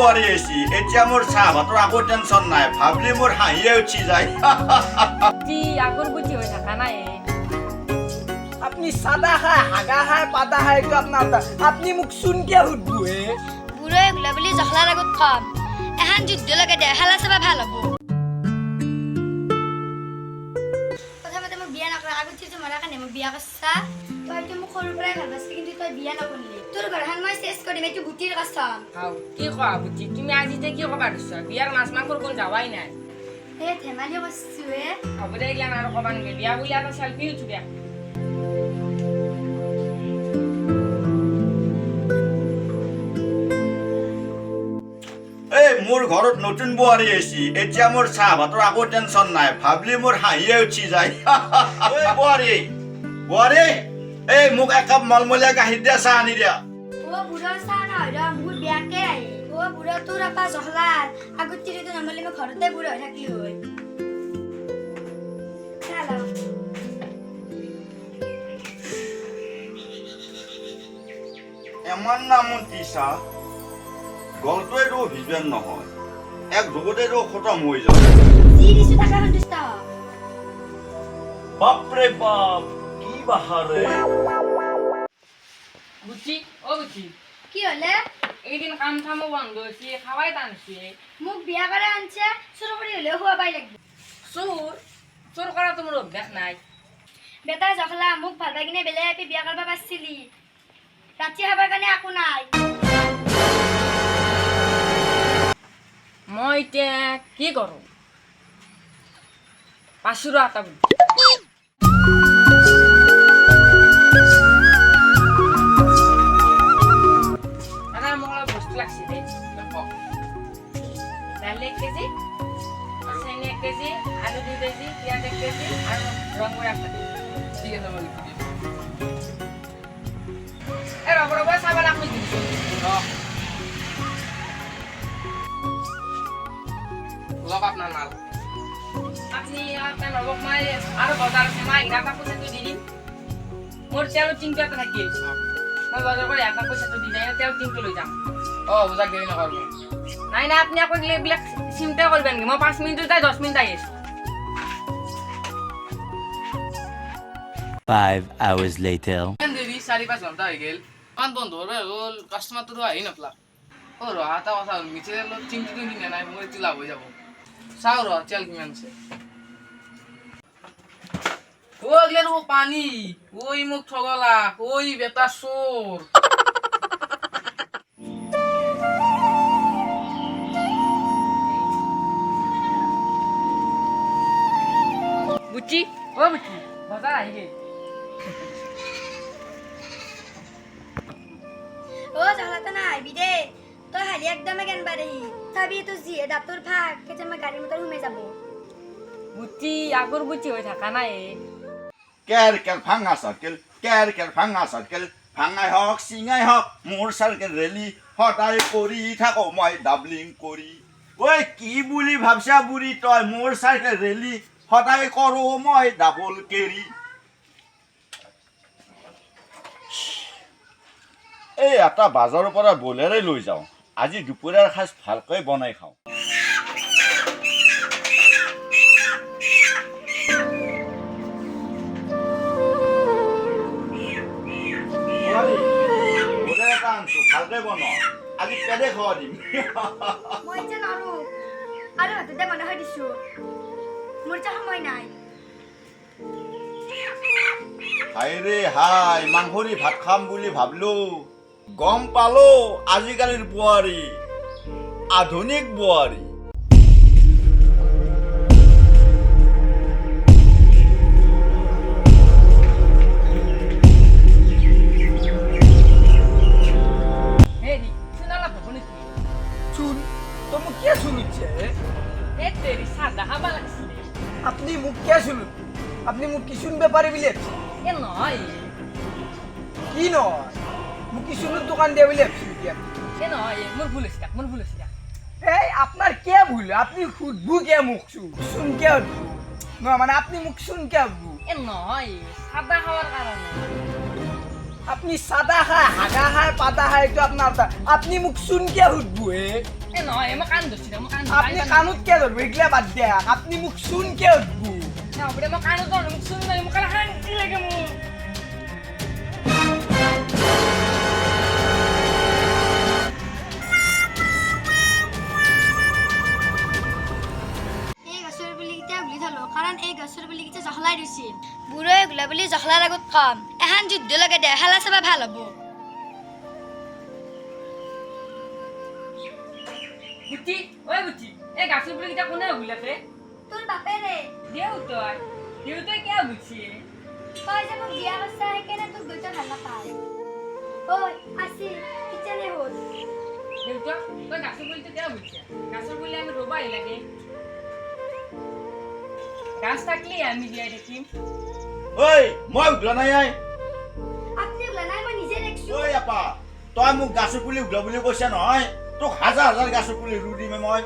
বোৱাৰী আহিছি এতিয়া মোৰ চাহ ভাতৰ আকৌ টেনচন নাই ভাবলি মোৰ হাঁহিয়ে উঠি যায় কি আগৰ বুদ্ধি হৈ থাকা নাই আপনি সাদা খায় হাগা খায় পাতা খায় এইটো আপনার আপনি মোক চুনকে সুধবো হে বুঢ়ে এগুলা বুলি জখলাৰ আগত কম এখন যুদ্ধ লগাই দে খেলা চাবা ভাল হ'ব প্ৰথমতে মোক বিয়া নকৰা আগত যে মৰা কাৰণে মোক বিয়া কৰছা তইতো মোক সৰুৰ পৰাই ভাল পাইছিলি কিন্তু তই বিয়া নকৰিলি তোৰ ঘৰখন মই চেছ কৰিম এইটো গুটিৰ কচম হাও কি কোৱা বুদ্ধি তুমি আজিতে কি ক'বা দিছা বিয়াৰ মাছ মাংসৰ কোন যাৱাই নাই হে ধেমালি কৰছো হে হ'ব দে এইগিলান আৰু ক'বা নেকি বিয়া বুলি এটা চেল্ফি উঠো দিয়া এই মোৰ ঘৰত নতুন বোৱাৰী আহিছি এতিয়া মোৰ চাহ ভাতৰ আকৌ টেনচন নাই ভাবলি মোৰ হাঁহিয়ে উঠি যায় ঐ বোৱাৰী বোৱাৰী এই মোক একাপ মলমলীয়া গাখীৰ দিয়া চাহ আনি দিয়া ও বুঢ়া চাহ নহয় ৰ বহুত বেয়াকে আহে ও বুঢ়া তোৰ আপা জখলাৰ আগত তিৰিটো নমলি মই ঘৰতে বুঢ়া হৈ থাকিলি হয় চালা এমান নামতি চাহ গলটোৱেতো ভিজুৱেন নহয় এক ঢুকতেতো খতম হৈ যাব যি দিছো তাকে সন্তুষ্ট হ বাপৰে বাপ কি বাহাৰে বুদ্ধি অ বুদ্ধি কি হলে এইদিন কাম থামো বন্ধ হৈছে খাৱাই টানছে মোক বিয়া কৰে আনছে চুৰ কৰি হলেও খুৱাবাই লাগিব চোৰ কৰাটো মোৰ অভ্যাস নাই বেটা জখলা মোক ভাল পাই কিনে বেলেগ আপি বিয়া কৰিব পাৰিছিলি ৰাতি খাবৰ কাৰণে একো নাই মই এতিয়া কি কৰোঁ পাঁচশো এটা বুদ্ধি দাদা মোক অলপ বস্তু লাগছে দেই দালি 1 কেজি চেনি 1 কেজি আলু 2 কেজি পিঁয়াজ 1 কেজি আৰু ৰং গুড়া 1 কেজি ঠিক আছে মই লিখি দিম এই ৰব চাব লাগি দিছোঁ লগ আপনার মাল আপনি আপনার নবক মাই আর বাজার আছে মাই টাকা পয়সা তো দিন মোর তেল চিন্তা থাকি মই বাজার করে টাকা পয়সা তো দি যাই তেল চিন্তা লই যাম ও বুঝা দেরি না করব নাই না আপনি আপনি এগুলা চিন্তা করবেন কি মই 5 মিনিট যাই 10 মিনিট আইস 5 hours later দেরি 4-5 ঘন্টা হয়ে গেল কান বন্ধ হবে হল কাস্টমার তো আই নপলা ও রাতা কথা মিছে চিন্তা তো কিনে নাই মই একটু লাভ হয়ে যাব চাও র চল কিমান আছে ও গলের ও পানি ওই মুখ ঠগলা ওই বেটা চোর বুঝছি ও বুঝছি বাজার আই গে ও জখলা তো না আইবি দে তই হালি একদমে কেন বারেহি চাবি তো জি দাঁতর ফাঁক কেটে মই গাড়ির মতো ঘুমে যাব বুঝছি আগর বুঝছি হয়ে থাকা নাই কেৰ কেৰ ভাঙা চাৰ্কেল কেৰ কেৰ ভাঙা চাৰ্কেল ভাঙাই হওক চিঙাই হওক মোৰ চাৰ্কেল ৰেলি সদায় কৰি থাকো মই ডাবলিং কৰি ঐ কি বুলি ভাবছা বুঢ়ী তই মোৰ চাৰ্কেল ৰেলি সদায় কৰো মই ডাবল কেৰি এই এটা বাজাৰৰ পৰা বলেৰে লৈ যাওঁ আজি দুপৰীয়াৰ সাজ ভালকৈ বনাই খাওঁ ভালকৈ বনাওঁ আজি পেদে খোৱা দিম মই যে নৰো আৰু হাততে বনাই হৈ দিছো মোৰ যে সময় নাই হাই ৰে হাই মাংসৰি ভাত খাম বুলি ভাবলো গম পালো আজিকালিৰ বোৱাৰী আধুনিক বোৱাৰী হেৰি শুনালা ভব নেকি চুন তো মোক কিয় শুনুচ্ছে এ তেরি সাদা হাবা লাগছিল আপনি মোক কিয় শুনুন আপনি মোক কি শুনবে পারে বিলে এ নয় কি নয় মোক কি শুনুন দোকান দিয়ে বিলে এ নয় মোর ভুল হয়েছে এই আপনার কে ভুল আপনি খুদবু কে মুখ শুন কে না মানে আপনি মুখ শুন কে আবু এ নয় সাদা হওয়ার কারণে আপনি সাদা খায় হাগা খায় পাতা খায় এইটো আপনার কথা। আপনি মোক চুন কিয় সুধবো হে? এ নহয় মই কাণ ধরছি না মই কাণ আপনি কাণত কিয় ধরবো এগলা বাদ দিয়া আপনি মোক চুন কিয় সুধবো? না ওপরে মই কাণ ধরো মোক শুনি না মোক কাণ হাঁচি লাগে মোক এই গছৰ পুলিকেইটা উঘলি থলো কাৰণ এই গছৰ পুলিকেইটা জখলাই দিছিল বুঢ়াই উঘলা বুলি জখলাৰ আগত কম এখন যুদ্ধ লগে দে খেলা চাবা ভাল হ'ব বুটি ওই বুটি এই গাছের পুলি কিটা কোনে উগলাতে তোৰ বাপেৰে দেউতাই কে বুঝছি তই যে মোক বিয়া কৰিছা সেইকাৰণে তোক দুইটা ভাল নাপায় ঐ আসি কিচেনে হ'ল দেউতা তুই গাছের পুলিতে কে বুঝছি গাছের পুলি আমি রোবাই লাগে গাছ থাকলে আমি বিয়া দেখিম ঐ মই উঘলা নাই আই আপুনি উঘলা নাই মই নিজে দেখছো ঐ আপা তই মোক গাছৰ পুলি উঘলা বুলি কৈছা নহয় তোক হাজাৰ হাজাৰ গাছৰ পুলি ৰুই দিমে মই